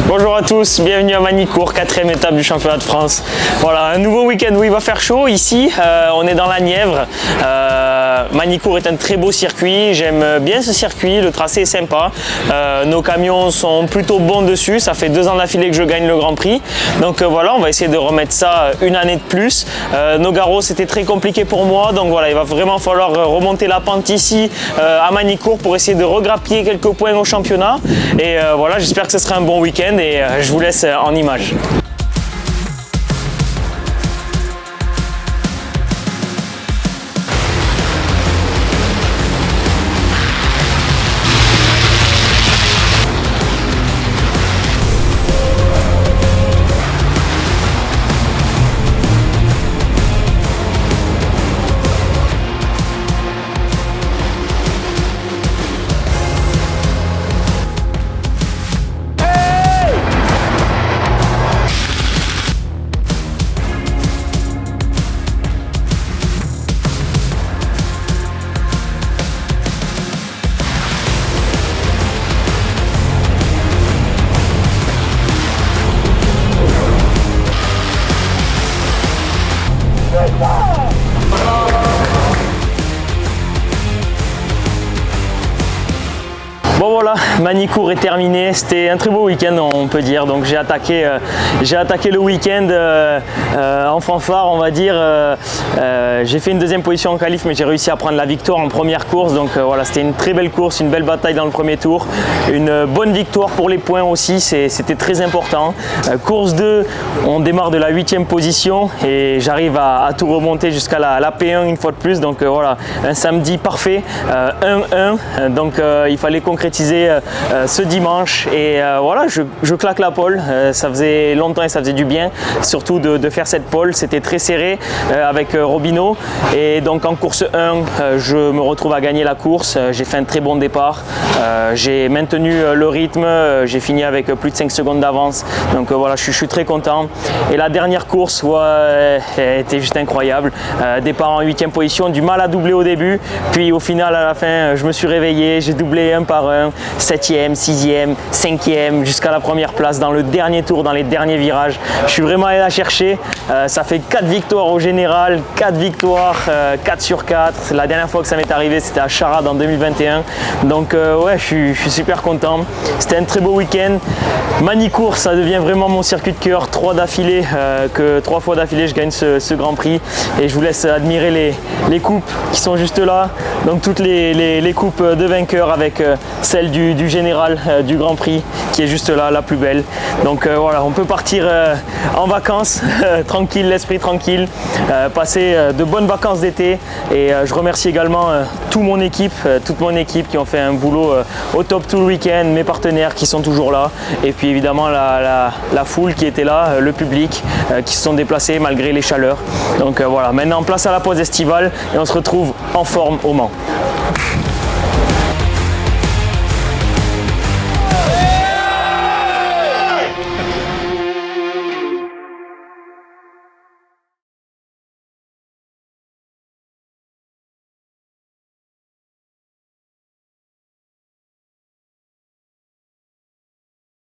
Bonjour à tous, bienvenue à Magny-Cours, 4e étape du championnat de France. Voilà, un nouveau week-end où il va faire chaud ici, on est dans la Nièvre. Magny-Cours est un très beau circuit, j'aime bien ce circuit, le tracé est sympa. Nos camions sont plutôt bons dessus, ça fait 2 ans d'affilée que je gagne le Grand Prix. Donc voilà, on va essayer de remettre ça une année de plus. Nogaro, c'était très compliqué pour moi, donc voilà, il va vraiment falloir remonter la pente ici à Magny-Cours pour essayer de regrappiller quelques points au championnat. Et voilà, j'espère que ce sera un bon week-end et je vous laisse en images. Bon voilà, Magny-Cours est terminé, c'était un très beau week-end on peut dire, donc j'ai attaqué le week-end en fanfare on va dire. J'ai fait une 2e position en qualif mais j'ai réussi à prendre la victoire en première course, donc voilà, c'était une très belle course, une belle bataille dans le premier tour, une bonne victoire pour les points aussi, c'était très important. Course 2, on démarre de la 8e position et j'arrive à tout remonter jusqu'à la P1 une fois de plus, donc voilà, un samedi parfait, 1-1, donc il fallait concrétiser ce dimanche et voilà, je claque la pole, ça faisait longtemps et ça faisait du bien surtout de faire cette pole, c'était très serré avec Robino et donc en course 1 je me retrouve à gagner la course, j'ai fait un très bon départ, j'ai maintenu le rythme, j'ai fini avec plus de 5 secondes d'avance, donc voilà, je suis très content. Et la dernière course était juste incroyable, départ en 8e position, du mal à doubler au début, puis au final à la fin je me suis réveillé, j'ai doublé un par un, 7e, 6e, 5e, jusqu'à la première place dans le dernier tour, dans les derniers virages. Je suis vraiment allé la chercher. Ça fait 4 victoires au général, 4 victoires, 4 sur 4. La dernière fois que ça m'est arrivé, c'était à Charade en 2021. Donc ouais, je suis super content. C'était un très beau week-end. Magny-Cours, ça devient vraiment mon circuit de cœur. 3 fois d'affilée, je gagne ce Grand Prix. Et je vous laisse admirer les coupes qui sont juste là. Donc toutes les coupes de vainqueurs avec celle du général du Grand Prix qui est juste là, la plus belle. Donc voilà, on peut partir en vacances tranquille, l'esprit tranquille, passer de bonnes vacances d'été. Et je remercie également toute mon équipe qui ont fait un boulot au top tout le week-end, mes partenaires qui sont toujours là et puis évidemment la foule qui était là, le public qui se sont déplacés malgré les chaleurs. Donc voilà, maintenant place à la pause estivale et on se retrouve en forme au Mans.